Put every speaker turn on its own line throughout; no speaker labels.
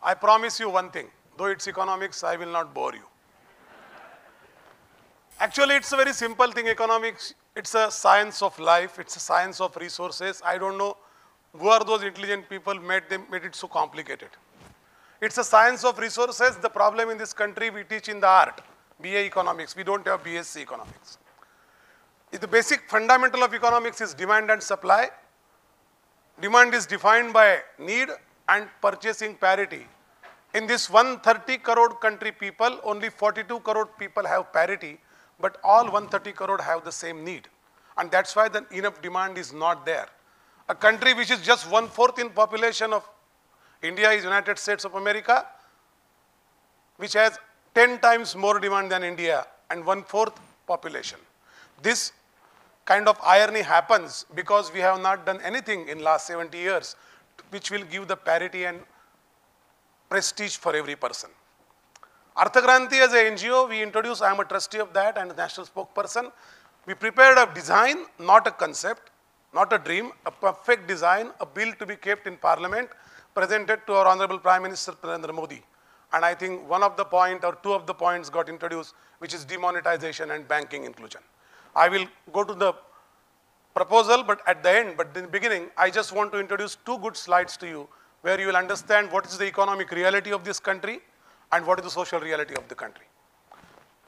I promise you one thing, though it's economics, I will not bore you. Actually, it's a very simple thing, economics. It's a science of life. It's a science of resources. I don't know who are those intelligent people made it so complicated. It's a science of resources. The problem in this country, we teach in the art, BA economics. We don't have BSc economics. The basic fundamental of economics is demand and supply. Demand is defined by need and purchasing parity. In this 130 crore country people, only 42 crore people have parity, but all 130 crore have the same need. And that's why the enough demand is not there. A country which is just 1/4 in population of India is United States of America, which has 10 times more demand than India and 1/4 population. This kind of irony happens because we have not done anything in last 70 years which will give the parity and prestige for every person. Arthakranti as an NGO, we introduced, I am a trustee of that and a national spokesperson. We prepared a design, not a concept, not a dream, a perfect design, a bill to be kept in Parliament, presented to our Honorable Prime Minister Narendra Modi. And I think one of the point or two of the points got introduced, which is demonetization and banking inclusion. I will go to the proposal, but at the end, but in the beginning, I just want to introduce two good slides to you where you will understand what is the economic reality of this country and what is the social reality of the country.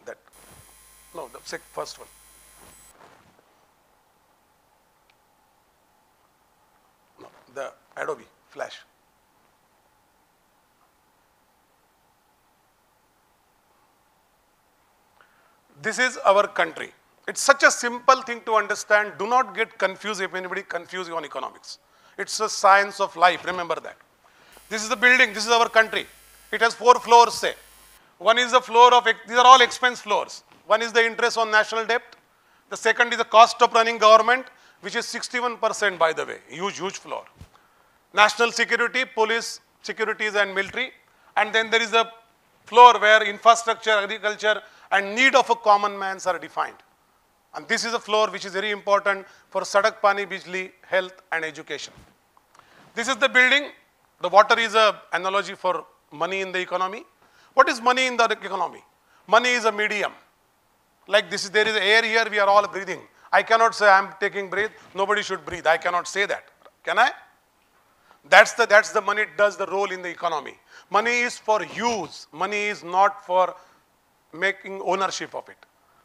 The first one. No, the Adobe Flash. This is our country. It's such a simple thing to understand. Do not get confused if anybody confuses you on economics. It's a science of life, remember that. This is the building, this is our country. It has 4 floors, say. One is the floor of, these are all expense floors. One is the interest on national debt. The second is the cost of running government, which is 61% by the way, huge floor. National security, police, securities and military. And then there is a floor where infrastructure, agriculture and need of a common man are defined. And this is a floor which is very important for Sadak, Pani, Bijli, health and education. This is the building. The water is an analogy for money in the economy. What is money in the economy? Money is a medium. Like this, there is air here, we are all breathing. I cannot say I am taking breath, nobody should breathe. I cannot say that. Can I? That's the money does the role in the economy. Money is for use. Money is not for making ownership of it.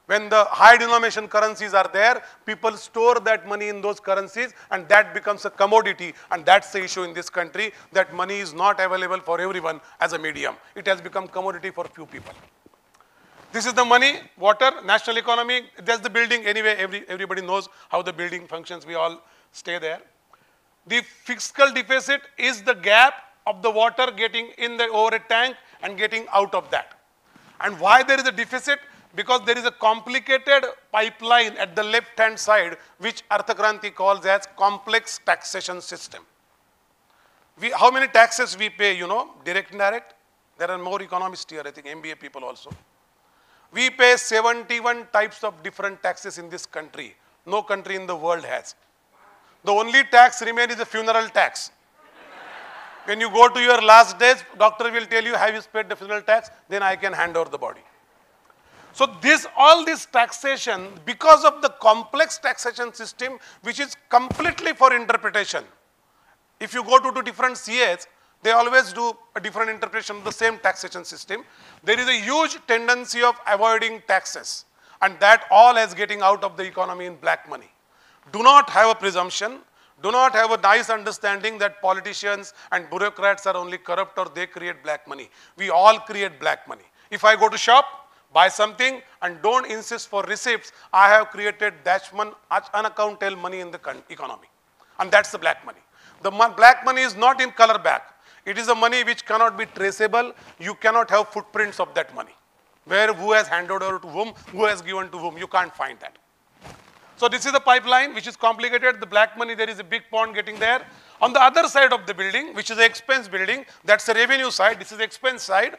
When the high denomination currencies are there, people store that money in those currencies and that becomes a commodity, and that's the issue in this country, that money is not available for everyone as a medium. It has become commodity for few people. This is the money, water, national economy, that's the building anyway, everybody knows how the building functions, we all stay there. The fiscal deficit is the gap of the water getting in over a tank and getting out of that. And why there is a deficit? Because there is a complicated pipeline at the left-hand side, which Arthakranti calls as complex taxation system. How many taxes we pay, you know, direct and indirect? There are more economists here, I think MBA people also. We pay 71 types of different taxes in this country. No country in the world has. The only tax remains is the funeral tax. When you go to your last days, doctor will tell you, have you paid the funeral tax? Then I can hand over the body. So all this taxation, because of the complex taxation system, which is completely for interpretation. If you go to different CAs, they always do a different interpretation of the same taxation system. There is a huge tendency of avoiding taxes, and that all is getting out of the economy in black money. Do not have a presumption, do not have a nice understanding that politicians and bureaucrats are only corrupt or they create black money. We all create black money. If I go to shop, buy something and don't insist for receipts, I have created that unaccountable money in the economy. And that's the black money. The black money is not in color back. It is a money which cannot be traceable. You cannot have footprints of that money. Where, who has handed over to whom, who has given to whom, you can't find that. So this is the pipeline which is complicated. The black money, there is a big pond getting there. On the other side of the building, which is the expense building, that's the revenue side, this is the expense side.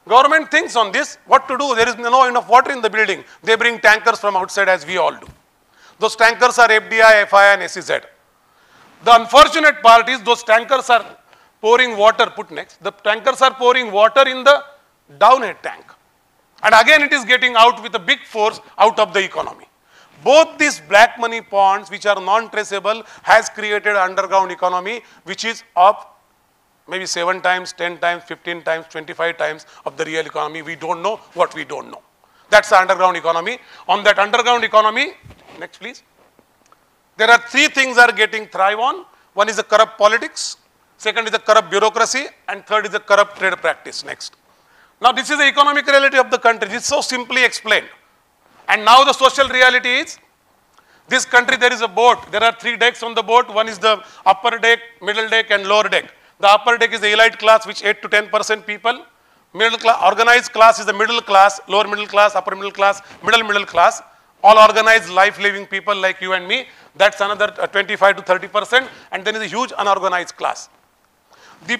Government thinks on this, what to do? There is no enough water in the building. They bring tankers from outside as we all do. Those tankers are FDI, FI and SEZ. The unfortunate part is those tankers are pouring water, put next, the tankers are pouring water in the downhead tank. And again it is getting out with a big force out of the economy. Both these black money ponds, which are non-traceable, has created an underground economy which is of maybe 7 times, 10 times, 15 times, 25 times of the real economy. We don't know what we don't know. That's the underground economy. On that underground economy, next please, there are 3 things that are getting thrive on. One is the corrupt politics, second is the corrupt bureaucracy, and third is the corrupt trade practice. Next. Now this is the economic reality of the country. It's so simply explained. And now the social reality is, this country there is a boat. There are 3 decks on the boat. One is the upper deck, middle deck and lower deck. The upper deck is the elite class, which 8 to 10% people. Middle class, organized class is the middle class, lower middle class, upper middle class, middle class. All organized life living people like you and me. That's another 25 to 30%. And then is a huge unorganized class. The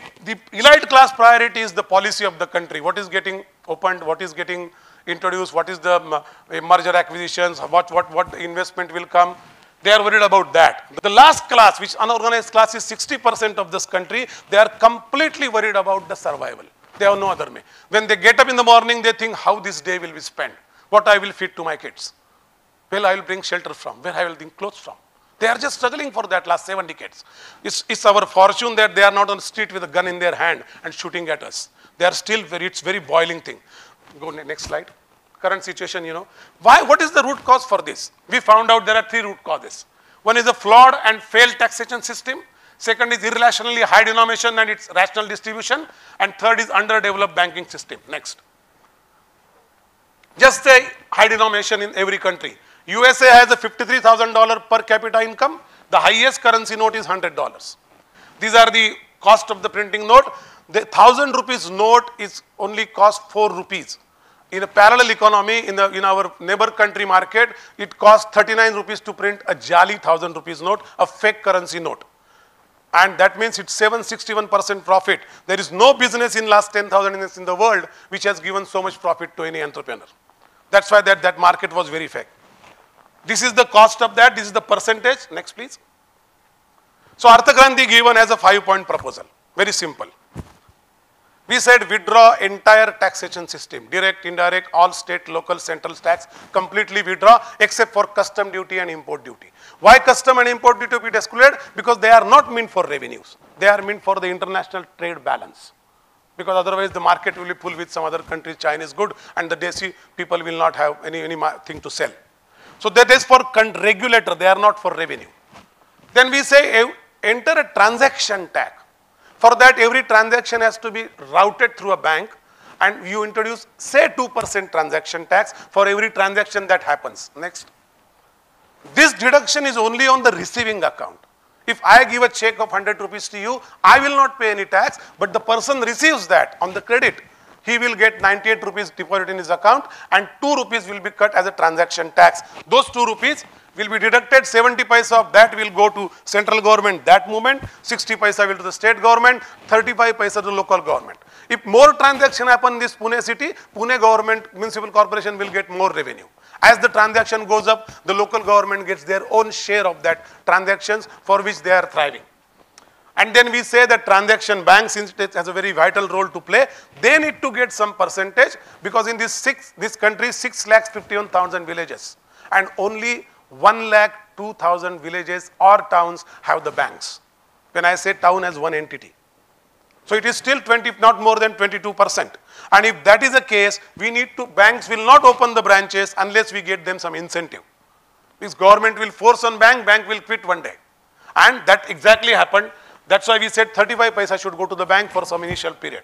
elite class priority is the policy of the country. What is getting opened, what is getting introduced, what is the merger acquisitions, what investment will come. They are worried about that. The last class, which unorganized class is 60% of this country, they are completely worried about the survival. They have no other way. When they get up in the morning, they think how this day will be spent, what I will feed to my kids, where I will bring shelter from, where I will bring clothes from. They are just struggling for that last 7 decades. It's our fortune that they are not on the street with a gun in their hand and shooting at us. They are still it's very boiling thing. Go next slide. Current situation, you know. What is the root cause for this? We found out there are 3 root causes. One is a flawed and failed taxation system. Second is irrationally high denomination and its rational distribution. And third is underdeveloped banking system. Next. Just say high denomination in every country. USA has a $53,000 per capita income. The highest currency note is $100. These are the cost of the printing note. The 1,000 rupees note is only cost 4 rupees. In a parallel economy, in our neighbor country market, it costs 39 rupees to print a jolly 1,000 rupees note, a fake currency note. And that means it's 761% profit. There is no business in last 10,000 years in the world which has given so much profit to any entrepreneur. That's why that market was very fake. This is the cost of that. This is the percentage. Next, please. So Arthakranti given as a 5-point proposal. Very simple. We said withdraw entire taxation system, direct, indirect, all state, local, central tax, completely withdraw except for custom duty and import duty. Why custom and import duty be excluded? Because they are not meant for revenues. They are meant for the international trade balance. Because otherwise the market will be full with some other countries, Chinese good, and the Desi people will not have anything to sell. So that is for regulator, they are not for revenue. Then we say enter a transaction tax. For that, every transaction has to be routed through a bank, and you introduce, say, 2% transaction tax for every transaction that happens. Next. This deduction is only on the receiving account. If I give a check of 100 rupees to you, I will not pay any tax, but the person receives that on the credit. He will get 98 rupees deposited in his account, and 2 rupees will be cut as a transaction tax. Those 2 rupees will be deducted, 70 paisa of that will go to central government that moment, 60 paisa will to the state government, 35 paisa to local government. If more transaction happen in this Pune city, Pune government, municipal corporation will get more revenue. As the transaction goes up, the local government gets their own share of that transactions for which they are thriving. And then we say that transaction bank, since it has a very vital role to play, they need to get some percentage, because in this country, 6,51,000 villages, and only 1,02,000 villages or towns have the banks. When I say town as one entity. So it is still not more than 22%. And if that is the case, banks will not open the branches unless we get them some incentive. This government will force on bank will quit one day. And that exactly happened. That's why we said 35 paisa should go to the bank for some initial period.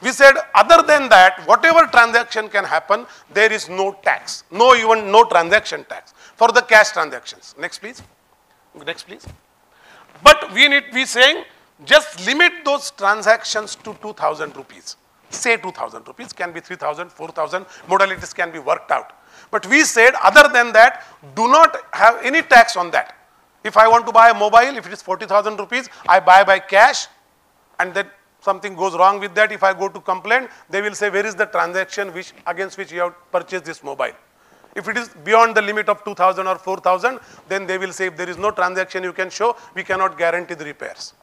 We said other than that, whatever transaction can happen, there is no tax. Even no transaction tax for the cash transactions. Next please. Next please. But we saying just limit those transactions to 2,000 rupees. Say 2,000 rupees, can be 3,000, 4,000, modalities can be worked out. But we said other than that, do not have any tax on that. If I want to buy a mobile, if it is 40,000 rupees, I buy by cash, and then something goes wrong with that. If I go to complain, they will say, where is the transaction against which you have purchased this mobile? If it is beyond the limit of 2,000 or 4,000, then they will say, if there is no transaction you can show, we cannot guarantee the repairs.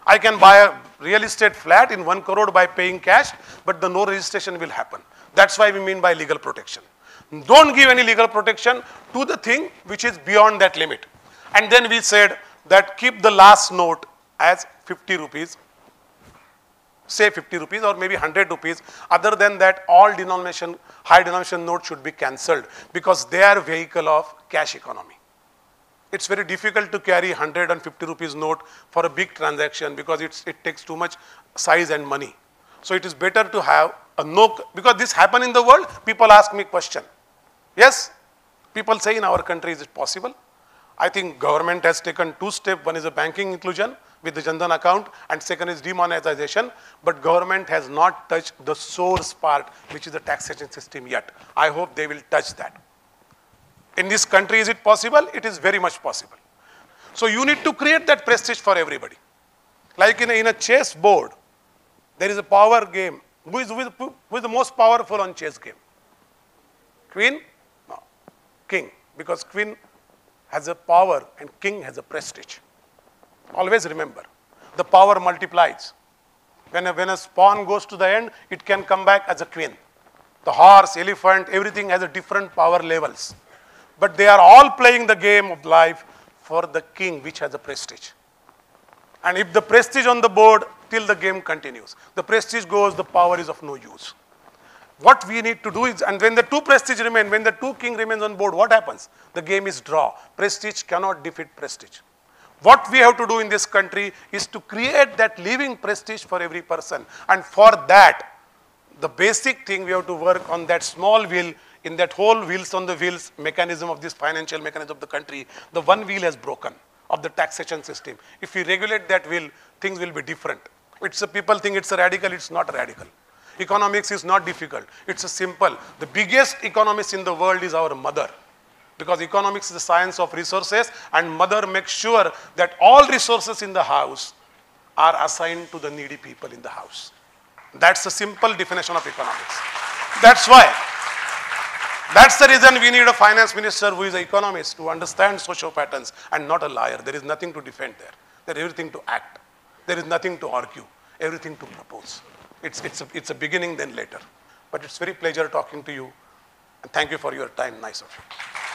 I can buy a real estate flat in 1 crore by paying cash, but the no registration will happen. That's why we mean by legal protection. Don't give any legal protection to the thing which is beyond that limit. And then we said that keep the last note as 50 rupees, say 50 rupees or maybe 100 rupees. Other than that, all denomination, high denomination notes should be cancelled because they are vehicle of cash economy. It's very difficult to carry 150 rupees note for a big transaction because it takes too much size and money. So it is better to have a no, because this happen in the world, people ask me question. Yes, people say in our country, is it possible? I think government has taken 2 steps. One is a banking inclusion with the Jan Dhan account, and second is demonetization, but government has not touched the source part, which is the taxation system yet. I hope they will touch that. In this country, is it possible? It is very much possible. So you need to create that prestige for everybody. Like in a chess board, there is a power game. Who is the most powerful on chess game? Queen? No. King. Because queen has a power and king has a prestige. Always remember, the power multiplies. When a pawn goes to the end, it can come back as a queen. The horse, elephant, everything has a different power levels. But they are all playing the game of life for the king, which has a prestige. And if the prestige on the board, till the game continues. The prestige goes, the power is of no use. What we need to do is, and when the 2 prestige remain, when the 2 king remains on board, what happens? The game is draw. Prestige cannot defeat prestige. What we have to do in this country is to create that living prestige for every person. And for that, the basic thing we have to work on that small wheel, in that whole wheels on the wheels mechanism of this financial mechanism of the country, the one wheel has broken of the taxation system. If we regulate that wheel, things will be different. People think it's a radical, it's not radical. Economics is not difficult, it's a simple. The biggest economist in the world is our mother. Because economics is the science of resources, and mother makes sure that all resources in the house are assigned to the needy people in the house. That's the simple definition of economics. That's the reason we need a finance minister who is an economist to understand social patterns and not a liar. There is nothing to defend there. There is everything to act. There is nothing to argue. Everything to propose. It's a beginning then later. But it's very pleasure talking to you. And thank you for your time. Nice of you.